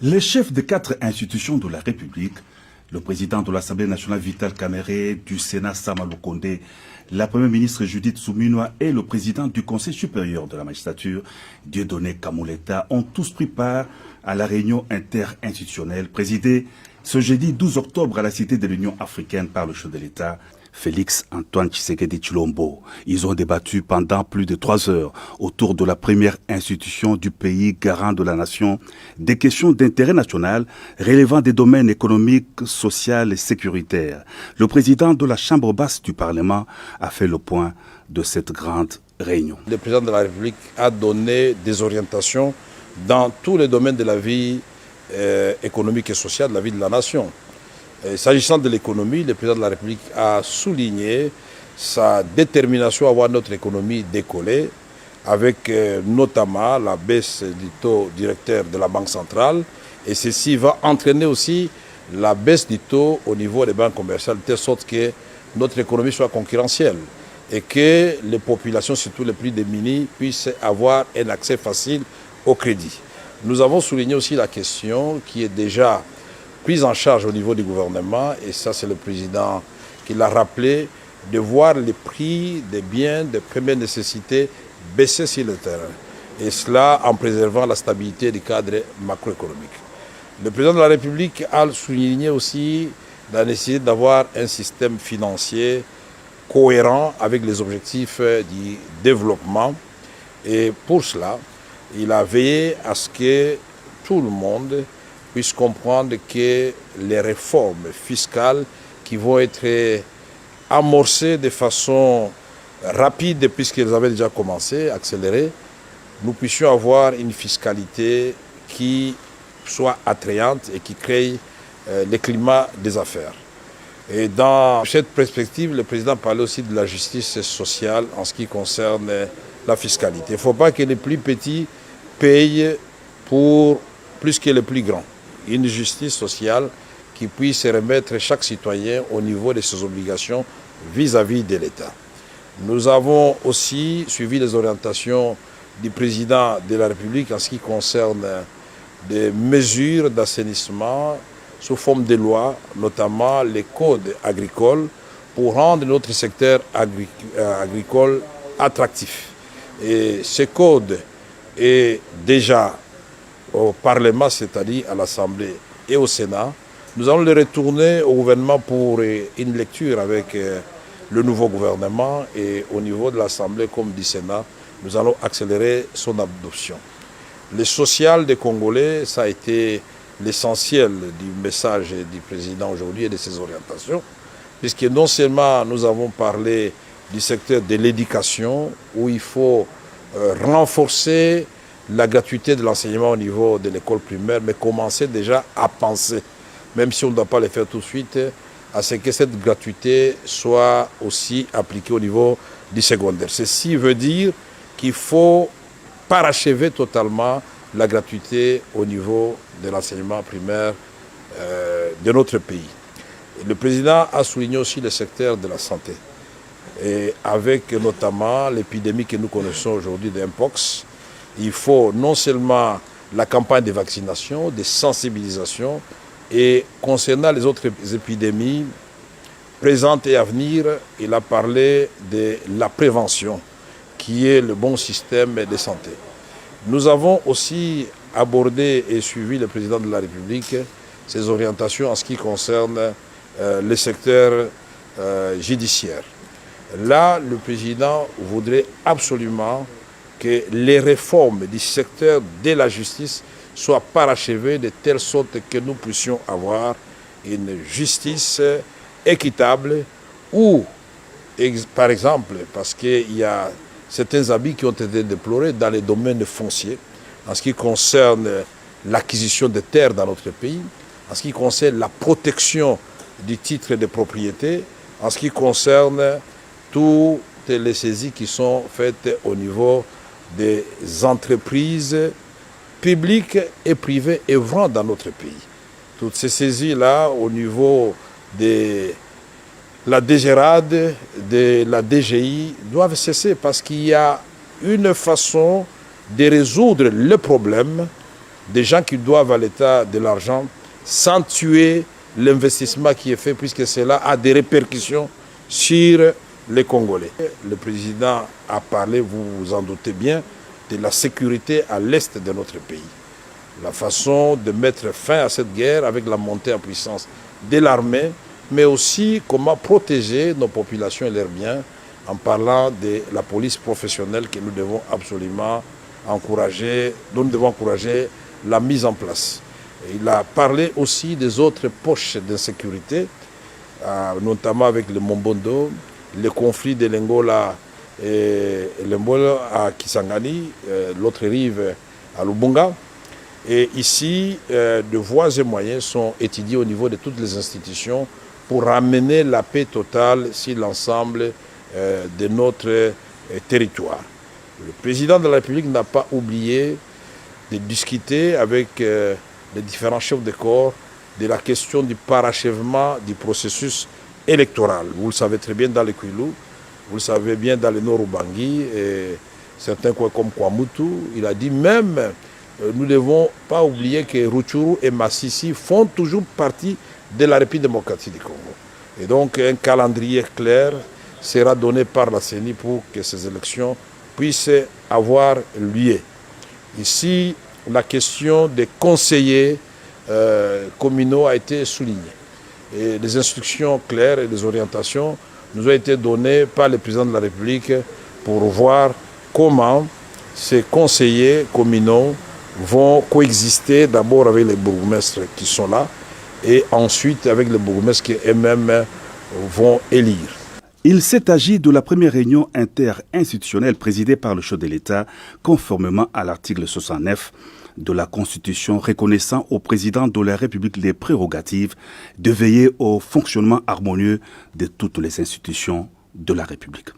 Les chefs des 4 institutions de la République, le président de l'Assemblée nationale Vital Kamerhe, du Sénat Sama Lukonde, la première ministre Judith Suminwa et le président du Conseil supérieur de la magistrature, Dieudonné Kamuleta, ont tous pris part à la réunion interinstitutionnelle présidée ce jeudi 12 octobre à la Cité de l'Union africaine par le chef de l'État, Félix Antoine Tshisekedi Tshilombo. Ils ont débattu pendant plus de 3 heures autour de la première institution du pays garant de la nation, des questions d'intérêt national relevant des domaines économiques, sociaux et sécuritaires. Le président de la Chambre basse du Parlement a fait le point de cette grande réunion. Le président de la République a donné des orientations dans tous les domaines de la vie économique et sociale de la vie de la nation. S'agissant de l'économie, le président de la République a souligné sa détermination à voir notre économie décoller, avec notamment la baisse du taux directeur de la Banque centrale. Et ceci va entraîner aussi la baisse du taux au niveau des banques commerciales, de telle sorte que notre économie soit concurrentielle et que les populations, surtout les plus démunies, puissent avoir un accès facile au crédit. Nous avons souligné aussi la question qui est déjà prise en charge au niveau du gouvernement, et ça c'est le président qui l'a rappelé, de voir les prix des biens de première nécessité baisser sur le terrain. Et cela en préservant la stabilité du cadre macroéconomique. Le président de la République a souligné aussi la nécessité d'avoir un système financier cohérent avec les objectifs du développement. Et pour cela, il a veillé à ce que tout le monde puisse comprendre que les réformes fiscales qui vont être amorcées de façon rapide, puisqu'elles avaient déjà commencé, accélérées, nous puissions avoir une fiscalité qui soit attrayante et qui crée le climat des affaires. Et dans cette perspective, le président parlait aussi de la justice sociale en ce qui concerne la fiscalité. Il ne faut pas que les plus petits payent pour plus que les plus grands. Une justice sociale qui puisse remettre chaque citoyen au niveau de ses obligations vis-à-vis de l'État. Nous avons aussi suivi les orientations du président de la République en ce qui concerne des mesures d'assainissement sous forme de loi, notamment les codes agricoles, pour rendre notre secteur agricole attractif. Et ce code est déjà au Parlement, c'est-à-dire à l'Assemblée et au Sénat. Nous allons le retourner au gouvernement pour une lecture avec le nouveau gouvernement, et au niveau de l'Assemblée comme du Sénat, nous allons accélérer son adoption. Le social des Congolais, ça a été l'essentiel du message du président aujourd'hui et de ses orientations, puisque non seulement nous avons parlé du secteur de l'éducation, où il faut renforcer la gratuité de l'enseignement au niveau de l'école primaire, mais commencer déjà à penser, même si on ne doit pas le faire tout de suite, à ce que cette gratuité soit aussi appliquée au niveau du secondaire. Ceci veut dire qu'il faut parachever totalement la gratuité au niveau de l'enseignement primaire de notre pays. Et le président a souligné aussi le secteur de la santé, et avec notamment l'épidémie que nous connaissons aujourd'hui d'Mpox. Il faut non seulement la campagne de vaccination, de sensibilisation, et concernant les autres épidémies présentes et à venir, il a parlé de la prévention, qui est le bon système de santé. Nous avons aussi abordé et suivi le président de la République ses orientations en ce qui concerne le secteur judiciaire. Là, le président voudrait absolument que les réformes du secteur de la justice soient parachevées de telle sorte que nous puissions avoir une justice équitable où, par exemple, parce qu'il y a certains abus qui ont été déplorés dans les domaines fonciers, en ce qui concerne l'acquisition de terres dans notre pays, en ce qui concerne la protection du titre de propriété, en ce qui concerne toutes les saisies qui sont faites au niveau des entreprises publiques et privées œuvrant dans notre pays. Toutes ces saisies-là, au niveau de la DGRAD, de la DGI, doivent cesser parce qu'il y a une façon de résoudre le problème des gens qui doivent à l'État de l'argent sans tuer l'investissement qui est fait, puisque cela a des répercussions sur les Congolais. Le président a parlé, vous vous en doutez bien, de la sécurité à l'est de notre pays. La façon de mettre fin à cette guerre avec la montée en puissance de l'armée, mais aussi comment protéger nos populations et leurs biens en parlant de la police professionnelle que nous devons absolument encourager, dont nous devons encourager la mise en place. Et il a parlé aussi des autres poches d'insécurité, notamment avec le Mombondo, le conflit de l'Angola et l'Angola à Kisangani, l'autre rive à Lubunga. Et ici, de voies et moyens sont étudiés au niveau de toutes les institutions pour ramener la paix totale sur l'ensemble de notre territoire. Le président de la République n'a pas oublié de discuter avec les différents chefs de corps de la question du parachèvement du processus électoral. Vous le savez très bien dans le Kwilu, vous le savez bien dans le Nord-Ubangi, et certains coins comme Kwamutu. Il a dit même, nous ne devons pas oublier que Rutshuru et Massissi font toujours partie de la République démocratique du Congo. Et donc un calendrier clair sera donné par la CENI pour que ces élections puissent avoir lieu. Ici, la question des conseillers communaux a été soulignée. Et les instructions claires et les orientations nous ont été données par le président de la République pour voir comment ces conseillers communaux vont coexister d'abord avec les bourgmestres qui sont là et ensuite avec les bourgmestres qui eux-mêmes vont élire. Il s'est agi de la première réunion interinstitutionnelle présidée par le chef de l'État, conformément à l'article 69 de la Constitution reconnaissant au président de la République les prérogatives de veiller au fonctionnement harmonieux de toutes les institutions de la République.